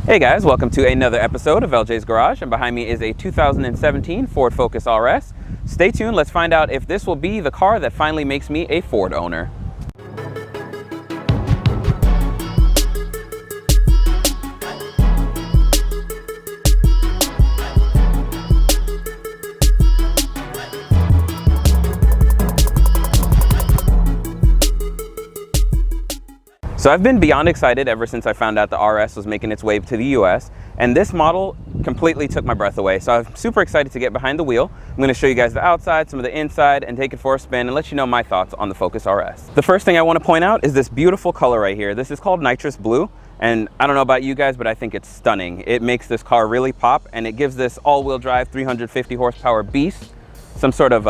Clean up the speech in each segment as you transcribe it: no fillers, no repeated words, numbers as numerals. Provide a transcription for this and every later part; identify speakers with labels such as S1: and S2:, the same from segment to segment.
S1: Hey guys, welcome to another episode of LJs Garage, and behind me is a 2017 Ford Focus.RS. Stay tuned, let's find out if this will be the car that finally makes me a Ford owner. So I've been beyond excited ever since I found out the RS was making its way to the US, and this model completely took my breath away. So I'm super excited to get behind the wheel. I'm going to show you guys the outside, some of the inside, and take it for a spin and let you know my thoughts on the Focus RS. The first thing I want to point out is this beautiful color right here. This is called nitrous blue, and I don't know about you guys, but I think it's stunning. It makes this car really pop, and it gives this all-wheel drive 350 horsepower beast some sort of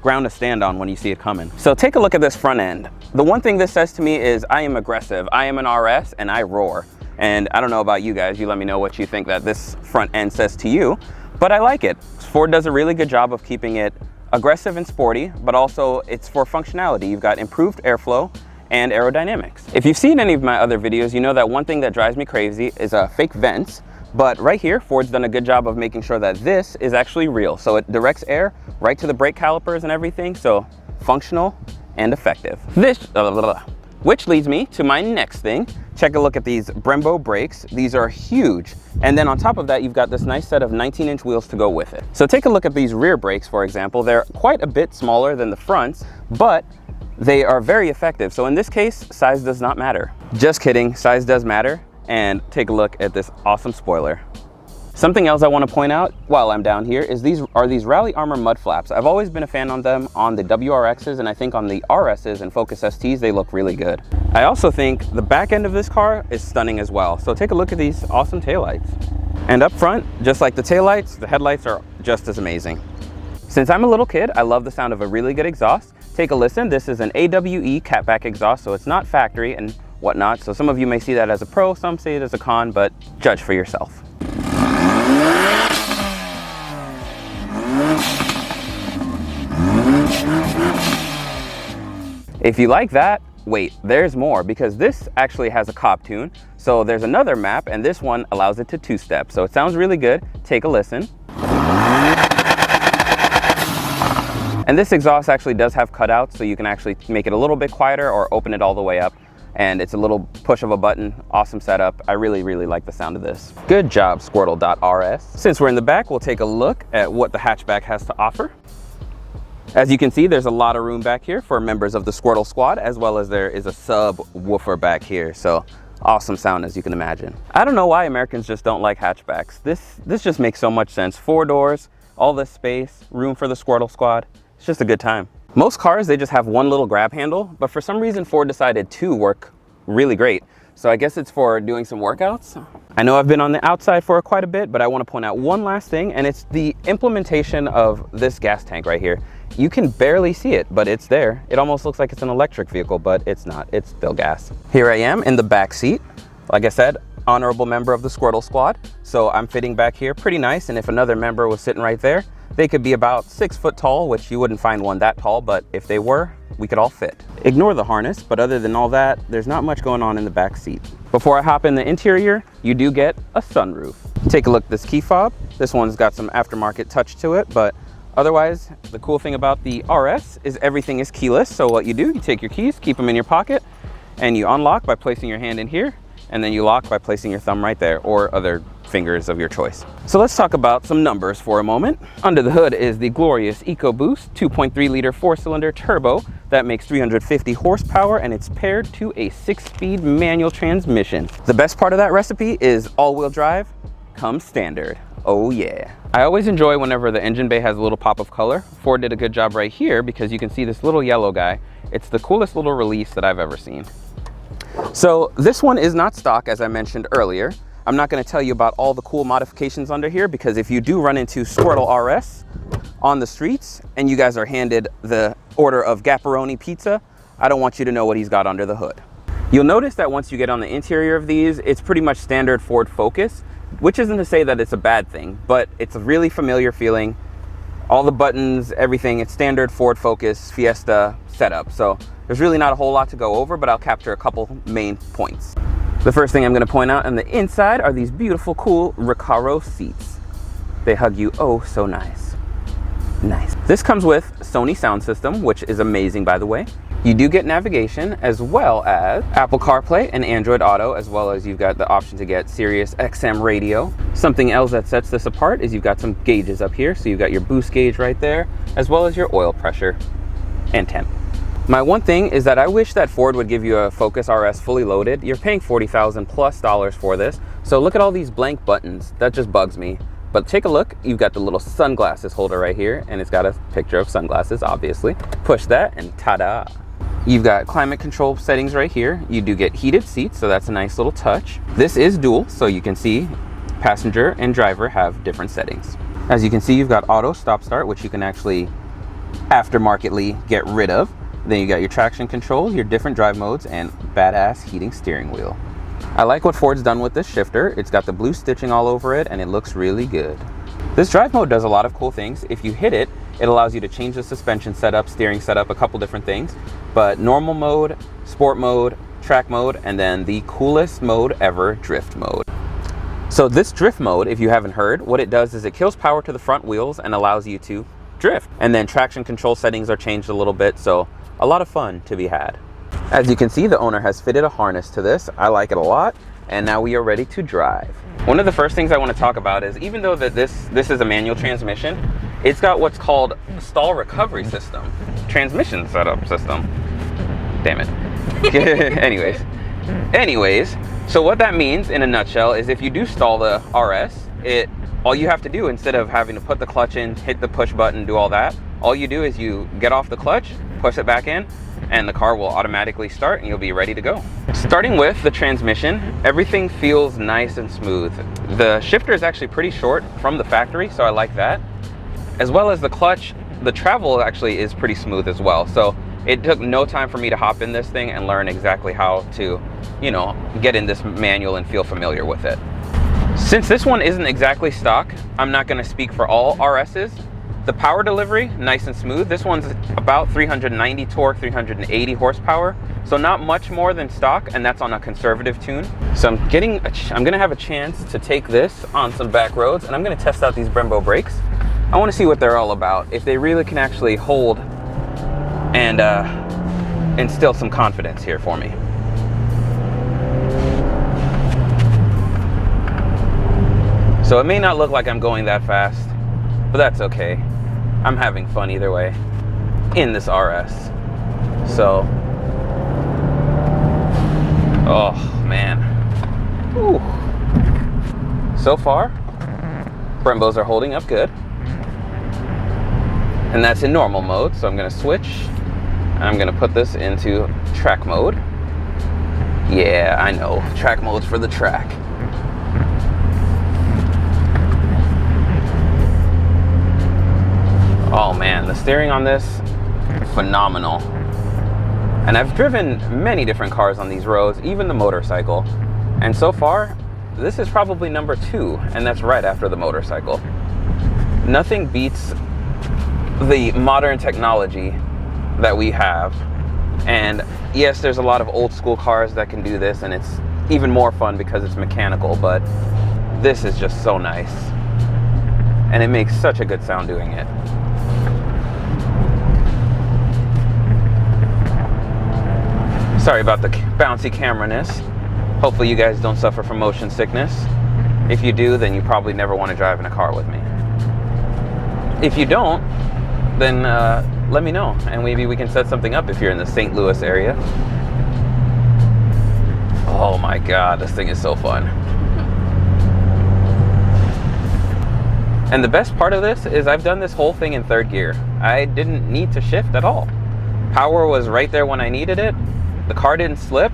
S1: ground to stand on when you see it coming. So take a look at this front end. The one thing this says to me is I am aggressive. I am an RS and I roar. And I don't know about you guys, you let me know what you think that this front end says to you, but I like it. Ford does a really good job of keeping it aggressive and sporty, but also it's for functionality. You've got improved airflow and aerodynamics. If you've seen any of my other videos, you know that one thing that drives me crazy is fake vents. But right here, Ford's done a good job of making sure that this is actually real. So it directs air right to the brake calipers and everything. So functional and effective. Which leads me to my next thing. Check a look at these Brembo brakes. These are huge. And then on top of that, you've got this nice set of 19-inch wheels to go with it. So take a look at these rear brakes, for example. They're quite a bit smaller than the fronts, but they are very effective. So in this case, size does not matter. Just kidding, size does matter. And take a look at this awesome spoiler. Something else I want to point out while I'm down here is these Rally Armor mud flaps. I've always been a fan on them on the WRXs, and I think on the RSs and Focus STs they look really good. I also think the back end of this car is stunning as well. So take a look at these awesome taillights. And up front, just like the taillights, the headlights are just as amazing. Since I'm a little kid, I love the sound of a really good exhaust. Take a listen. This is an AWE catback exhaust, so it's not factory and whatnot. So some of you may see that as a pro, some see it as a con, but judge for yourself. If you like that, wait, there's more, because this actually has a cop tune. So there's another map, and this one allows it to two-step. So it sounds really good. Take a listen. And this exhaust actually does have cutouts, so you can actually make it a little bit quieter or open it all the way up. And it's a little push of a button. Awesome setup. I really like the sound of this. Good job, Squirtle.RS. Since we're in the back, we'll take a look at what the hatchback has to offer. As you can see, there's a lot of room back here for members of the Squirtle squad, as well as there is a subwoofer back here. So awesome sound, as you can imagine. I don't know why Americans just don't like hatchbacks. This just makes so much sense. 4 doors, all this space, room for the Squirtle squad. It's just a good time. Most cars, they just have one little grab handle, but for some reason Ford decided 2 work really great. So I guess it's for doing some workouts. I know I've been on the outside for quite a bit, but I want to point out one last thing, and it's the implementation of this gas tank right here. You can barely see it, but it's there. It almost looks like it's an electric vehicle, but it's not. It's still gas. Here I am in the back seat. Like I said, honorable member of the Squirtle squad. So I'm fitting back here pretty nice, and if another member was sitting right there, they could be about 6 foot tall, which you wouldn't find one that tall, but if they were, we could all fit. Ignore the harness, but other than all that, there's not much going on in the back seat. Before I hop in the interior, you do get a sunroof. Take a look at this key fob. This one's got some aftermarket touch to it, but otherwise, the cool thing about the RS is everything is keyless. So what you do, you take your keys, keep them in your pocket, and you unlock by placing your hand in here, and then you lock by placing your thumb right there, or other fingers of your choice. So let's talk about some numbers for a moment. Under the hood is the glorious EcoBoost 2.3 liter 4-cylinder turbo that makes 350 horsepower, and it's paired to a 6-speed manual transmission. The best part of that recipe is all-wheel drive comes standard. Oh yeah. I always enjoy whenever the engine bay has a little pop of color. Ford did a good job right here because you can see this little yellow guy. It's the coolest little release that I've ever seen. So this one is not stock, as I mentioned earlier. I'm not going to tell you about all the cool modifications under here, because if you do run into Squirtle.RS on the streets and you guys are handed the order of Gapperoni pizza, I don't want you to know what he's got under the hood. You'll notice that once you get on the interior of these, it's pretty much standard Ford Focus, which isn't to say that it's a bad thing, but it's a really familiar feeling. All the buttons, everything, it's standard Ford Focus Fiesta setup. So there's really not a whole lot to go over, but I'll capture a couple main points. The first thing I'm going to point out on the inside are these beautiful, cool Recaro seats. They hug you oh so nice. Nice. This comes with Sony sound system, which is amazing, by the way. You do get navigation, as well as Apple CarPlay and Android Auto, as well as you've got the option to get Sirius XM radio. Something else that sets this apart is you've got some gauges up here. So you've got your boost gauge right there, as well as your oil pressure and temp. My one thing is that I wish that Ford would give you a Focus RS fully loaded. You're paying $40,000 plus for this. So look at all these blank buttons. That just bugs me. But take a look, you've got the little sunglasses holder right here, and it's got a picture of sunglasses, obviously. Push that and ta-da. You've got climate control settings right here. You do get heated seats, so that's a nice little touch. This is dual, so you can see passenger and driver have different settings. As you can see, you've got auto stop start, which you can actually aftermarketly get rid of. Then you got your traction control, your different drive modes, and badass heating steering wheel. I like what Ford's done with this shifter. It's got the blue stitching all over it, and it looks really good. This drive mode does a lot of cool things. If you hit it, it allows you to change the suspension setup, steering setup, a couple different things. But normal mode, sport mode, track mode, and then the coolest mode ever, drift mode. So this drift mode, if you haven't heard, what it does is it kills power to the front wheels and allows you to drift. And then traction control settings are changed a little bit, so a lot of fun to be had. As you can see, the owner has fitted a harness to this. I like it a lot, and now we are ready to drive. One of the first things I want to talk about is, even though that this is a manual transmission, it's got what's called stall recovery system, transmission setup system. Damn it. Anyways, so what that means in a nutshell is if you do stall the RS, all you have to do, instead of having to put the clutch in, hit the push button, do all that, all you do is you get off the clutch, push it back in, and the car will automatically start and you'll be ready to go. Starting with the transmission, everything feels nice and smooth. The shifter is actually pretty short from the factory, so I like that. As well as the clutch, the travel actually is pretty smooth as well. So it took no time for me to hop in this thing and learn exactly how to, get in this manual and feel familiar with it. Since this one isn't exactly stock, I'm not going to speak for all RSs. The power delivery, nice and smooth. This one's about 390 torque, 380 horsepower. So not much more than stock, and that's on a conservative tune. So I'm gonna have a chance to take this on some back roads, and I'm gonna test out these Brembo brakes. I wanna see what they're all about, if they really can actually hold and instill some confidence here for me. So it may not look like I'm going that fast, but that's okay. I'm having fun either way in this RS. So, oh man. Ooh. So far, Brembos are holding up good. And that's in normal mode, so I'm gonna switch. And I'm gonna put this into track mode. Yeah, I know, track mode's for the track. Oh man, the steering on this, phenomenal. And I've driven many different cars on these roads, even the motorcycle. And so far, this is probably number 2, and that's right after the motorcycle. Nothing beats the modern technology that we have. And yes, there's a lot of old school cars that can do this, and it's even more fun because it's mechanical, but this is just so nice. And it makes such a good sound doing it. Sorry about the bouncy camera-ness. Hopefully you guys don't suffer from motion sickness. If you do, then you probably never want to drive in a car with me. If you don't, then let me know, and maybe we can set something up if you're in the St. Louis area. Oh my God, this thing is so fun. And the best part of this is I've done this whole thing in 3rd gear. I didn't need to shift at all. Power was right there when I needed it. The car didn't slip,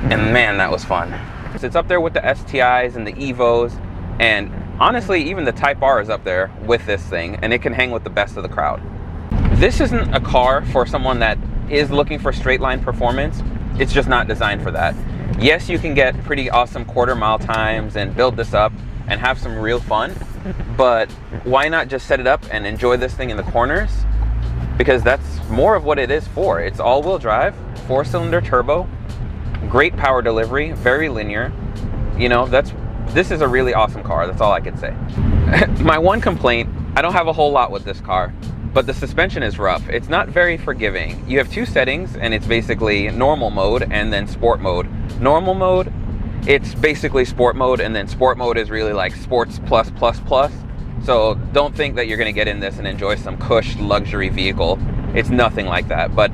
S1: and man, that was fun. It's up there with the STIs and the Evos, and honestly, even the Type R is up there with this thing, and it can hang with the best of the crowd. This isn't a car for someone that is looking for straight line performance. It's just not designed for that. Yes, you can get pretty awesome quarter-mile times and build this up and have some real fun, but why not just set it up and enjoy this thing in the corners? Because that's more of what it is for. It's all-wheel drive, 4-cylinder turbo, Great power delivery, very linear. You know, this is a really awesome car. That's all I can say. My one complaint, I don't have a whole lot with this car, but the suspension is rough. It's not very forgiving. You have two settings, and it's basically normal mode and then sport mode. Normal mode, it's basically sport mode, and then sport mode is really like sports plus plus plus. So don't think that you're gonna get in this and enjoy some cush luxury vehicle. It's nothing like that, but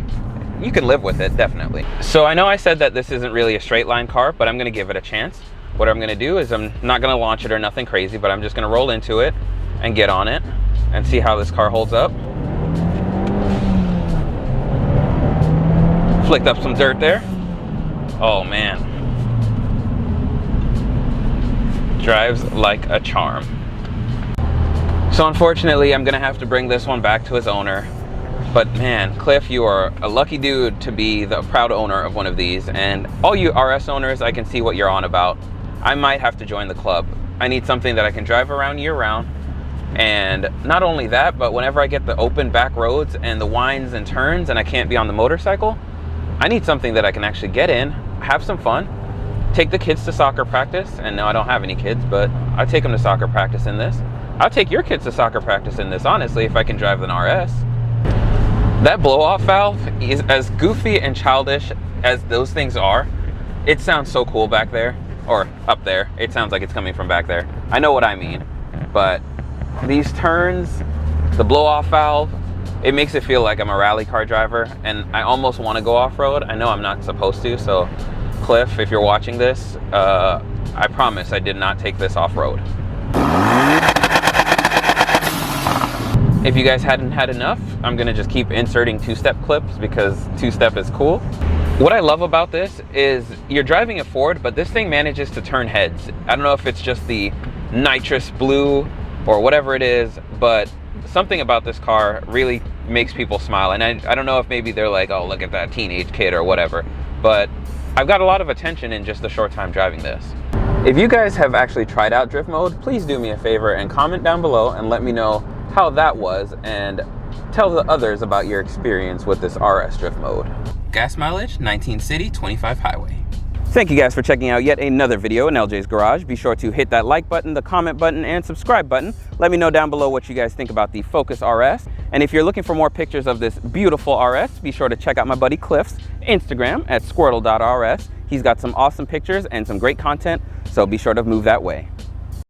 S1: you can live with it, definitely. So I know I said that this isn't really a straight line car, but I'm gonna give it a chance. What I'm gonna do is I'm not gonna launch it or nothing crazy, but I'm just gonna roll into it and get on it and see how this car holds up. Flicked up some dirt there. Oh man. Drives like a charm. So unfortunately, I'm gonna have to bring this one back to his owner. But man, Cliff, you are a lucky dude to be the proud owner of one of these. And all you RS owners, I can see what you're on about. I might have to join the club. I need something that I can drive around year round. And not only that, but whenever I get the open back roads and the winds and turns and I can't be on the motorcycle, I need something that I can actually get in, have some fun, take the kids to soccer practice. And no, I don't have any kids, but I'll take them to soccer practice in this. I'll take your kids to soccer practice in this, honestly, if I can drive an RS. That blow-off valve is as goofy and childish as those things are. It sounds so cool back there, or up there. It sounds like it's coming from back there. I know what I mean, but these turns, the blow-off valve, it makes it feel like I'm a rally car driver, and I almost want to go off-road. I know I'm not supposed to, so Cliff, if you're watching this, I promise I did not take this off-road. If you guys hadn't had enough, I'm gonna just keep inserting two-step clips because two-step is cool. What I love about this is you're driving a Ford, but this thing manages to turn heads. I don't know if it's just the nitrous blue or whatever it is, but something about this car really makes people smile. And I don't know if maybe they're like, oh, look at that teenage kid or whatever, but I've got a lot of attention in just a short time driving this. If you guys have actually tried out drift mode, please do me a favor and comment down below and let me know how that was, and tell the others about your experience with this RS drift mode. Gas mileage, 19 city, 25 highway. Thank you guys for checking out yet another video in LJ's Garage. Be sure to hit that like button, the comment button, and subscribe button. Let me know down below what you guys think about the Focus RS. And if you're looking for more pictures of this beautiful RS, be sure to check out my buddy Cliff's Instagram at Squirtle.RS. He's got some awesome pictures and some great content, so be sure to move that way.